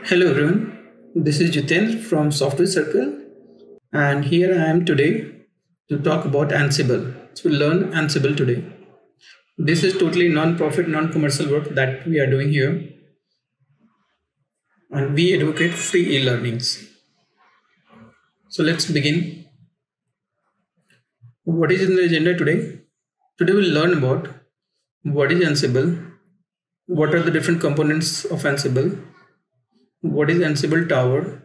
Hello everyone, this is Jitendra from Software Circle, and here I am today to talk about Ansible. So we'll learn Ansible today. This is totally non-profit, non-commercial work that we are doing here, and we advocate free e-learnings. So let's begin. What is in the agenda today? Today we'll learn about what is Ansible, what are the different components of Ansible, what is Ansible Tower,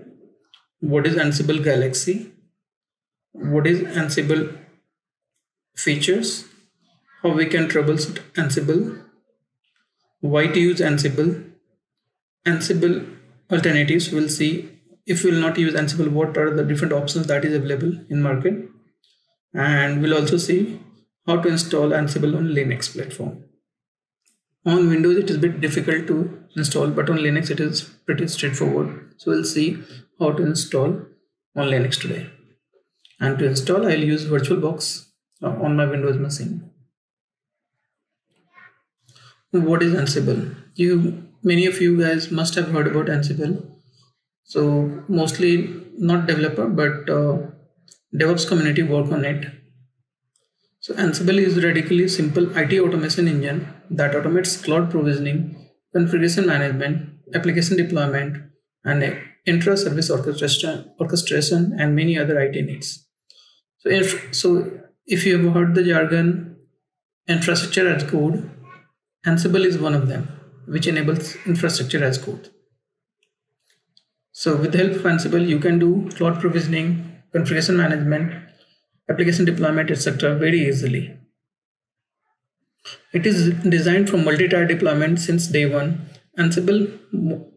what is Ansible Galaxy, what is Ansible features, how we can troubleshoot Ansible, why to use Ansible, Ansible alternatives. We'll see if we'll not use Ansible, what are the different options that is available in market, and we'll also see how to install Ansible on Linux platform. On Windows it is a bit difficult to install, but on Linux it is pretty straightforward. So we'll see how to install on Linux today. And to install I'll use VirtualBox on my Windows machine. What is Ansible? Many of you guys must have heard about Ansible. So mostly not developer but DevOps community work on it. So Ansible is a radically simple IT automation engine that automates cloud provisioning, configuration management, application deployment, and intra-service orchestration and many other IT needs. So if you have heard the jargon infrastructure as code, Ansible is one of them, which enables infrastructure as code. So with the help of Ansible, you can do cloud provisioning, configuration management, application deployment, etc. very easily. It is designed for multi-tier deployment since day one. Ansible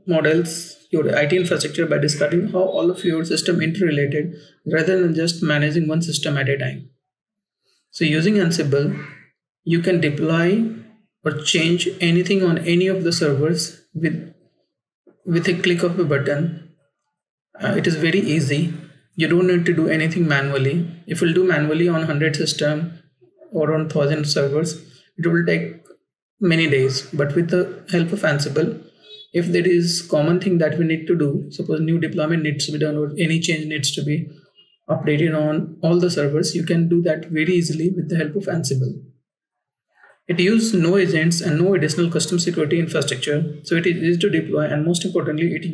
models your IT infrastructure by describing how all of your system interrelated rather than just managing one system at a time. So using Ansible, you can deploy or change anything on any of the servers with a click of a button. It is very easy. You don't need to do anything manually. If you'll do manually on 100 system or on 1000 servers, it will take many days. But with the help of Ansible, if there is common thing that we need to do, suppose new deployment needs to be done or any change needs to be updated on all the servers, you can do that very easily with the help of Ansible. It uses no agents and no additional custom security infrastructure, so it is easy to deploy, and most importantly, it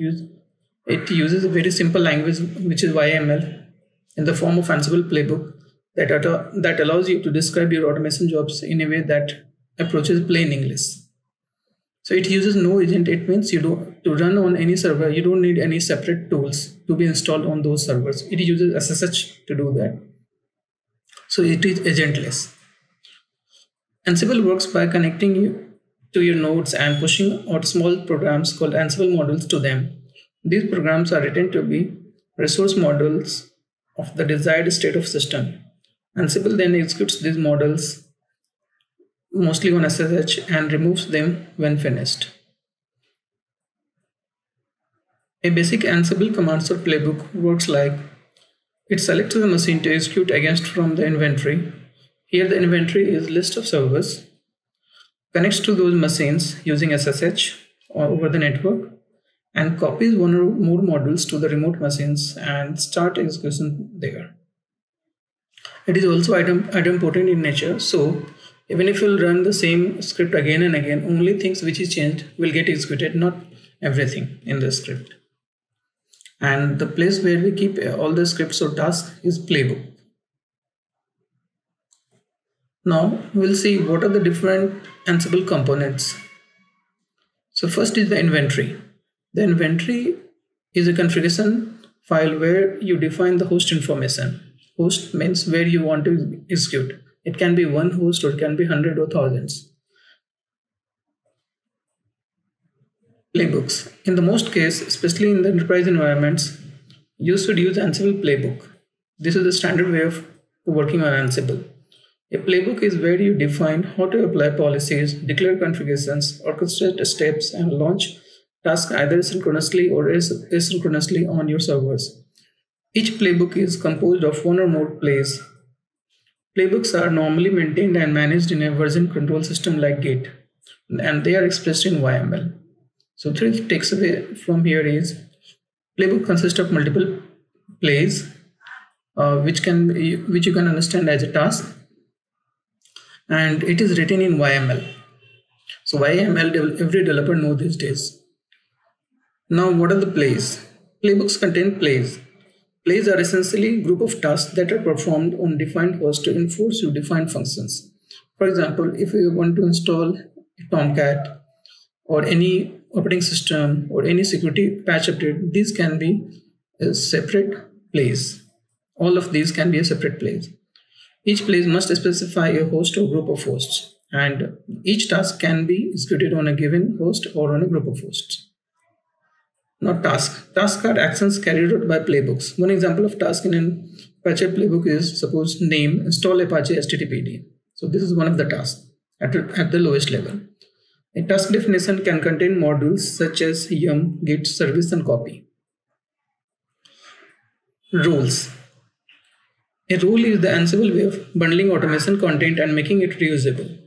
uses a very simple language, which is YAML, in the form of Ansible playbook that allows you to describe your automation jobs in a way that approaches plain English. So it uses no agent. It means to run on any server, you don't need any separate tools to be installed on those servers. It uses SSH to do that. So it is agentless. Ansible works by connecting you to your nodes and pushing out small programs called Ansible modules to them. These programs are written to be resource models of the desired state of system. Ansible then executes these models mostly on SSH and removes them when finished. A basic Ansible commands or playbook works like it selects the machine to execute against from the inventory. Here the inventory is list of servers, connects to those machines using SSH or over the network, and copies one or more modules to the remote machines and start execution there. It is also idempotent in nature, so even if you'll run the same script again and again, only things which is changed will get executed, not everything in the script. And the place where we keep all the scripts or tasks is playbook. Now we'll see what are the different Ansible components. So first is the inventory. The inventory is a configuration file where you define the host information. Host means where you want to execute. It can be one host or it can be 100 or thousands. Playbooks. In the most case, especially in the enterprise environments, you should use Ansible playbook. This is the standard way of working on Ansible. A playbook is where you define how to apply policies, declare configurations, orchestrate steps, and launch tasks either synchronously or asynchronously on your servers. Each playbook is composed of one or more plays. Playbooks are normally maintained and managed in a version control system like Git, and they are expressed in YAML. So three takeaway from here is playbook consists of multiple plays, which you can understand as a task, and it is written in YML. So YML every developer knows these days. Now, what are the plays? Playbooks contain plays. Plays are essentially a group of tasks that are performed on defined host to enforce your defined functions. For example, if you want to install Tomcat or any operating system or any security patch update, these can be separate plays. All of these can be a separate plays. Each place must specify a host or group of hosts, and each task can be executed on a given host or on a group of hosts. Now, tasks are actions carried out by playbooks. One example of task in an Apache playbook is, suppose, name install Apache HTTPD. So this is one of the tasks at the lowest level. A task definition can contain modules such as yum, git, service, and copy. Rules. A rule is the Ansible way of bundling automation content and making it reusable.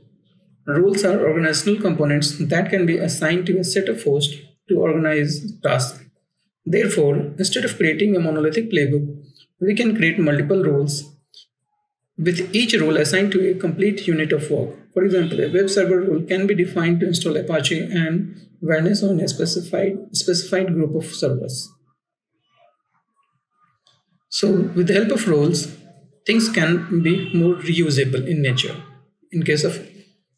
Rules are organizational components that can be assigned to a set of hosts to organize tasks. Therefore, instead of creating a monolithic playbook, we can create multiple rules, with each role assigned to a complete unit of work. For example, a web server rule can be defined to install Apache and vanish on a specified group of servers. So, with the help of rules, things can be more reusable in nature. In case of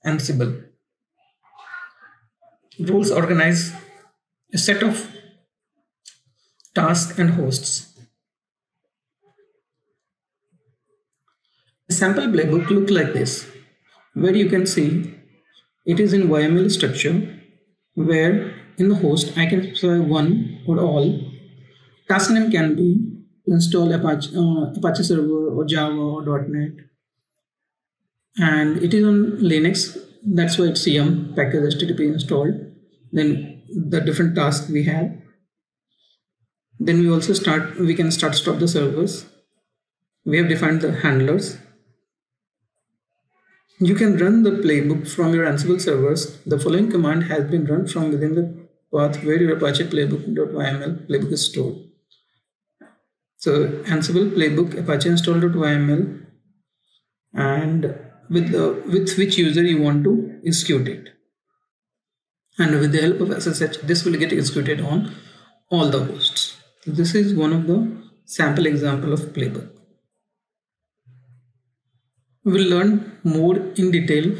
Ansible, rules organize a set of tasks and hosts. A sample playbook looks like this, where you can see it is in YML structure, where in the host I can specify one or all. Task name can be to install Apache server or Java or .NET, and it is on Linux. That's why it's yum package HTTP installed. Then the different tasks we have. Then we can start stop the servers. We have defined the handlers. You can run the playbook from your Ansible servers. The following command has been run from within the path where your Apache playbook.yml playbook is stored. So Ansible playbook apache install.yml, and with which user you want to execute it. And with the help of SSH, this will get executed on all the hosts. This is one of the sample example of playbook. We'll learn more in detail,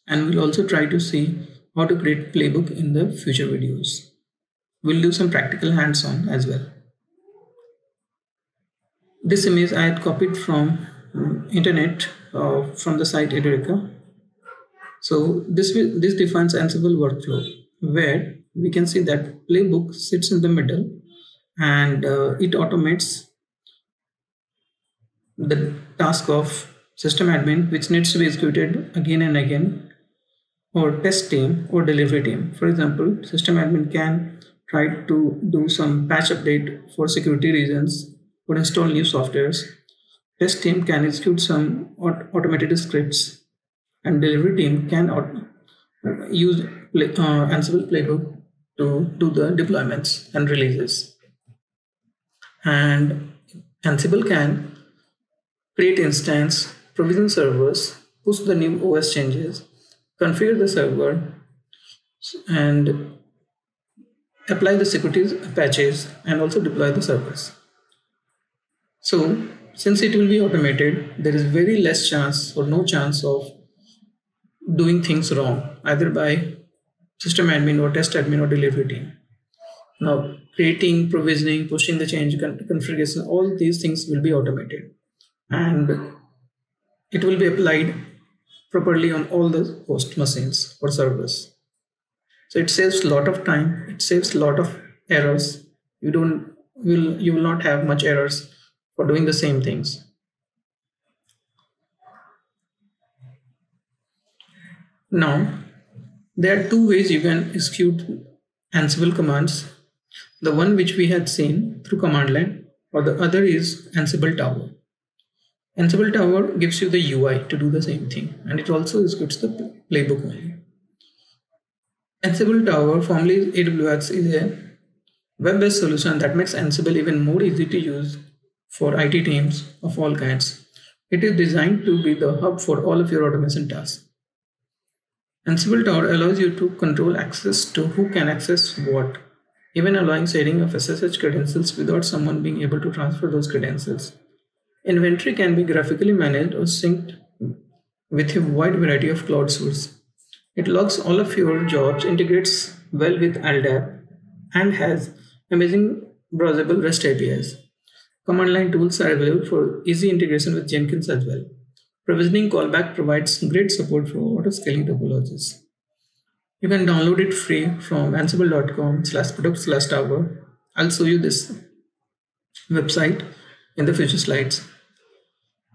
and we'll also try to see how to create playbook in the future videos. We'll do some practical hands-on as well. This image I had copied from internet from the site Edureka. So this defines Ansible workflow, where we can see that playbook sits in the middle, and it automates the task of system admin, which needs to be executed again and again, or test team or delivery team. For example, system admin can try to do some patch update for security reasons or install new softwares. Test team can execute some automated scripts, and delivery team can use Ansible playbook to do the deployments and releases. And Ansible can create instance, provision servers, push the new OS changes, configure the server, and apply the security patches, and also deploy the servers. So since it will be automated, there is very less chance or no chance of doing things wrong, either by system admin or test admin or delivery team. Now, creating, provisioning, pushing the change configuration, all these things will be automated, and it will be applied properly on all the host machines or servers. So it saves a lot of time, it saves a lot of errors. You will not have much errors for doing the same things. Now, there are two ways you can execute Ansible commands. The one which we had seen through command line, or the other is Ansible Tower. Ansible Tower gives you the UI to do the same thing, and it also executes the playbook only. Ansible Tower, formerly AWS, is a web-based solution that makes Ansible even more easy to use for IT teams of all kinds. It is designed to be the hub for all of your automation tasks. Ansible Tower allows you to control access to who can access what, even allowing sharing of SSH credentials without someone being able to transfer those credentials. Inventory can be graphically managed or synced with a wide variety of cloud sources. It logs all of your jobs, integrates well with LDAP, and has amazing browsable REST APIs. Command line tools are available for easy integration with Jenkins as well. Provisioning callback provides great support for auto-scaling topologies. You can download it free from ansible.com/product/tower. I'll show you this website in the future slides.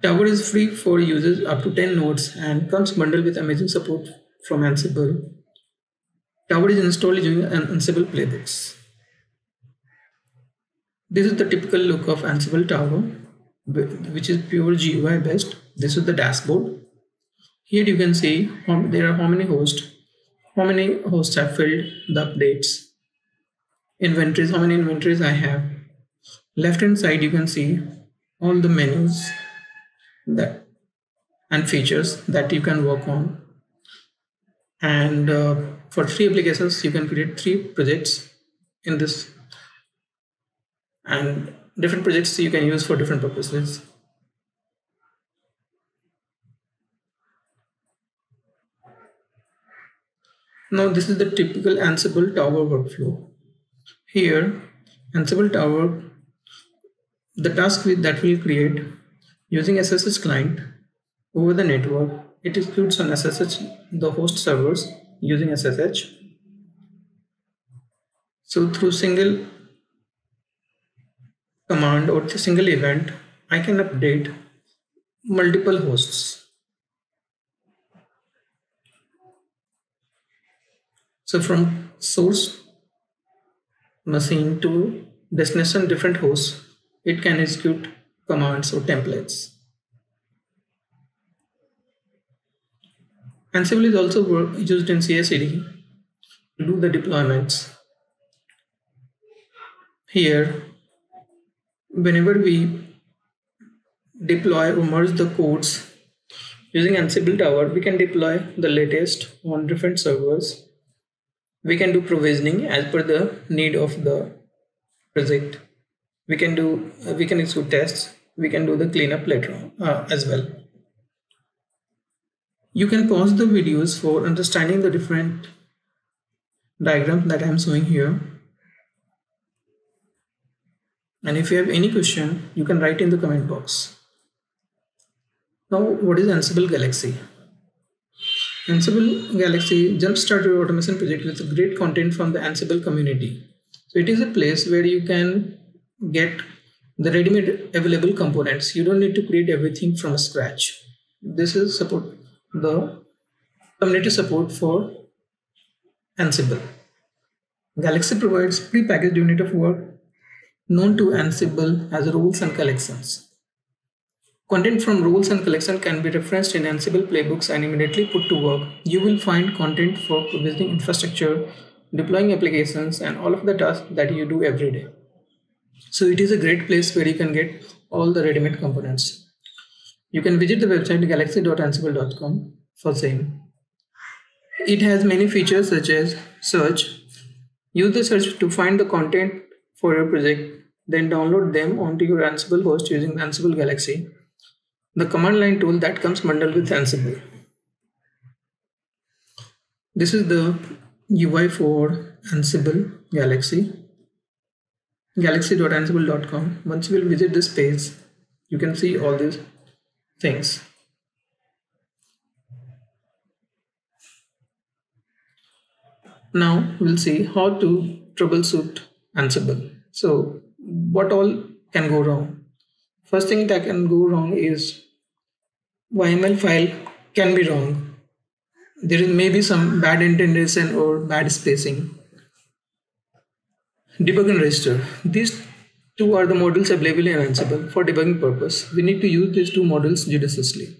Tower is free for users up to 10 nodes and comes bundled with amazing support from Ansible. Tower is installed using Ansible playbooks. This is the typical look of Ansible Tower, which is pure GUI based. This is the dashboard. Here you can see how many hosts have filled the updates, inventories, how many inventories I have. Left hand side you can see all the menus and features that you can work on. And for 3 applications you can create 3 projects in this, and different projects you can use for different purposes. Now this is the typical Ansible Tower workflow. Here Ansible Tower, the task that will create using SSH client over the network, it executes on SSH the host servers using SSH. So through single command or the single event, I can update multiple hosts. So from source machine to destination different hosts, it can execute commands or templates. Ansible is also used in CI/CD to do the deployments. Here, whenever we deploy or merge the codes using Ansible Tower, we can deploy the latest on different servers. We can do provisioning as per the need of the project. We can execute tests. We can do the cleanup later as well. You can pause the videos for understanding the different diagrams that I am showing here. And if you have any question, you can write in the comment box. Now, what is Ansible Galaxy? Ansible Galaxy jumpstart your automation project with great content from the Ansible community. So it is a place where you can get the ready-made available components. You don't need to create everything from scratch. This is the community support for Ansible. Galaxy provides pre-packaged unit of work known to Ansible as roles and collections. Content from roles and collection can be referenced in Ansible playbooks and immediately put to work. You will find content for provisioning infrastructure, deploying applications, and all of the tasks that you do every day. So it is a great place where you can get all the ready-made components. You can visit the website galaxy.ansible.com for same. It has many features such as search. Use the search to find the content for your project, then download them onto your Ansible host using Ansible Galaxy, the command line tool that comes bundled with Ansible. This is the UI for Ansible Galaxy, galaxy.ansible.com. Once you will visit this page, you can see all these things. Now we'll see how to troubleshoot Ansible. So what all can go wrong? First thing that can go wrong is YML file can be wrong. There may be some bad indentation or bad spacing. Debug and register. These two are the models available in Ansible for debugging purpose. We need to use these two models judiciously.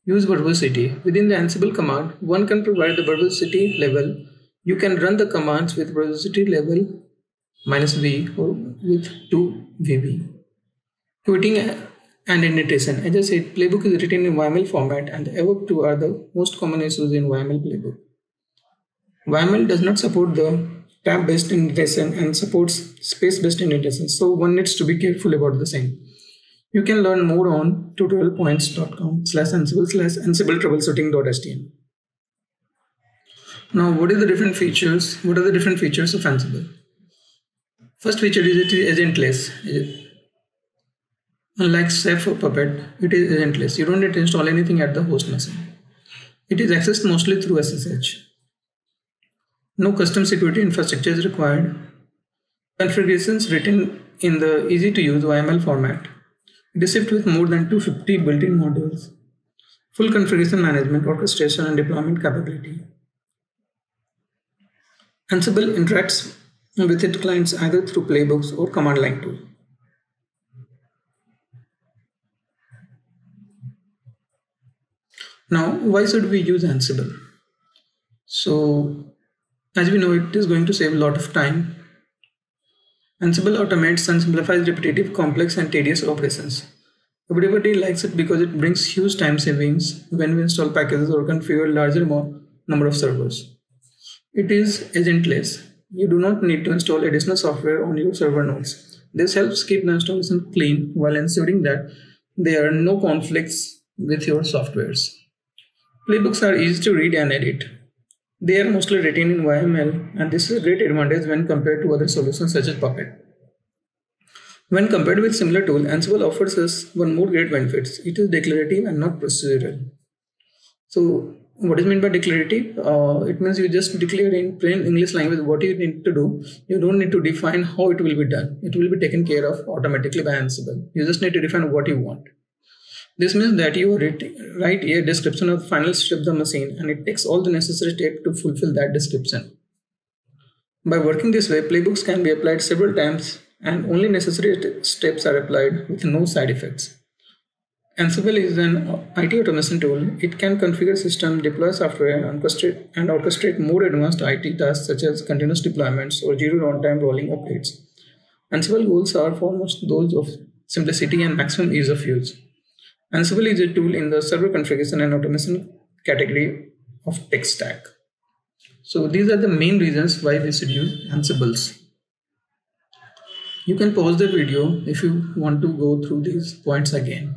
Use verbosity. Within the Ansible command, one can provide the verbosity level You can run the commands with velocity level -v or with 2vb. Quitting and indentation. As I said, playbook is written in YML format and the above two are the most common issues in YML playbook. YML does not support the tab-based indentation and supports space-based indentation, so one needs to be careful about the same. You can learn more on tutorialpoints.com/ansible/ansible troubleshooting.html. Now, what are the different features? What are the different features of Ansible? First feature is it is agentless. Unlike Ceph or Puppet, it is agentless. You don't need to install anything at the host machine. It is accessed mostly through SSH. No custom security infrastructure is required. Configurations written in the easy-to-use YML format. It is shipped with more than 250 built-in modules. Full configuration management, orchestration, and deployment capability. Ansible interacts with its clients either through playbooks or command line tool. Now, why should we use Ansible? So, as we know, it is going to save a lot of time. Ansible automates and simplifies repetitive, complex, and tedious operations. Everybody likes it because it brings huge time savings when we install packages or configure larger number of servers. It is agentless. You do not need to install additional software on your server nodes. This helps keep the installation clean while ensuring that there are no conflicts with your softwares. Playbooks are easy to read and edit. They are mostly written in YML, and this is a great advantage when compared to other solutions such as Puppet. When compared with similar tool, Ansible offers us one more great benefits. It is declarative and not procedural. So, what is meant by declarative? It means you just declare in plain English language what you need to do. You don't need to define how it will be done. It will be taken care of automatically by Ansible. You just need to define what you want. This means that you write a description of the final step of the machine and it takes all the necessary steps to fulfill that description. By working this way, playbooks can be applied several times and only necessary steps are applied with no side effects. Ansible is an IT automation tool. It can configure systems, deploy software, and orchestrate more advanced IT tasks such as continuous deployments or zero runtime rolling updates. Ansible goals are foremost those of simplicity and maximum ease of use. Ansible is a tool in the server configuration and automation category of tech stack. So these are the main reasons why we should use Ansibles. You can pause the video if you want to go through these points again.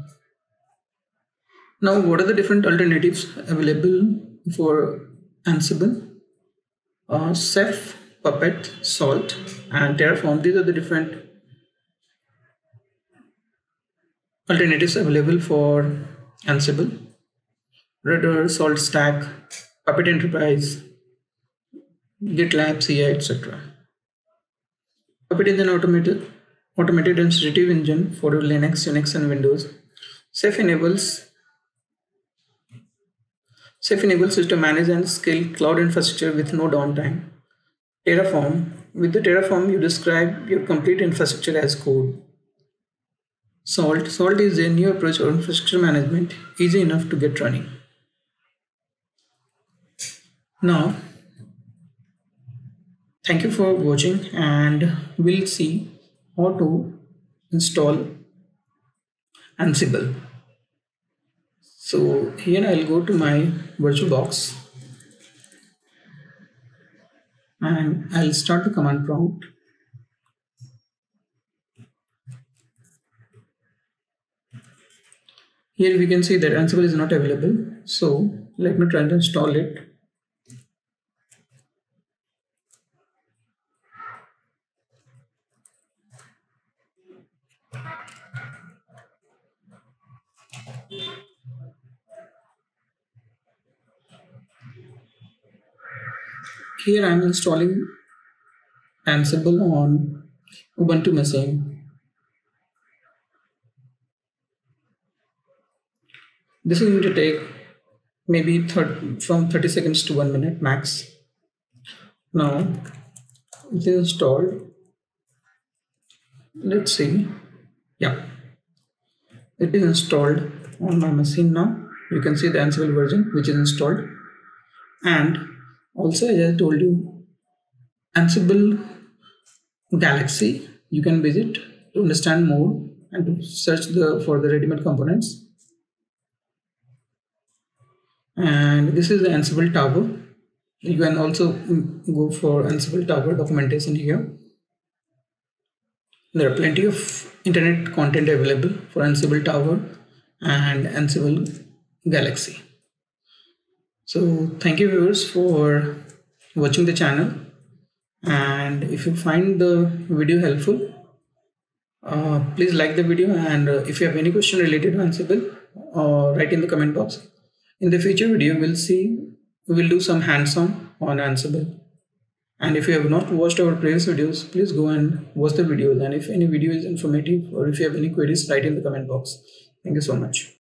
Now, what are the different alternatives available for Ansible? Ceph, Puppet, Salt, and Terraform. These are the different alternatives available for Ansible. Rudder, Salt Stack, Puppet Enterprise, GitLab, CI, etc. Puppet is an automated administrative engine for Linux, Unix, and Windows. Ceph enables us to manage and scale cloud infrastructure with no downtime. Terraform. With the Terraform, you describe your complete infrastructure as code. Salt is a new approach for infrastructure management, easy enough to get running. Now, thank you for watching and we'll see how to install Ansible. So here I'll go to my VirtualBox and I'll start the command prompt. Here we can see that Ansible is not available. So let me try to install it. Here I am installing Ansible on Ubuntu machine. This is going to take maybe from 30 seconds to 1 minute max. Now it is installed. Let's see. Yeah, it is installed on my machine now. You can see the Ansible version which is installed, and also as I told you, Ansible Galaxy you can visit to understand more and to search for the ready-made components. And this is the Ansible Tower. You can also go for Ansible Tower documentation here. There are plenty of internet content available for Ansible Tower and Ansible Galaxy. So thank you viewers for watching the channel, and if you find the video helpful, please like the video, and if you have any question related to Ansible, write in the comment box. In the future video we'll do some hands-on on Ansible. And if you have not watched our previous videos, please go and watch the videos, and if any video is informative or if you have any queries, write in the comment box. Thank you so much.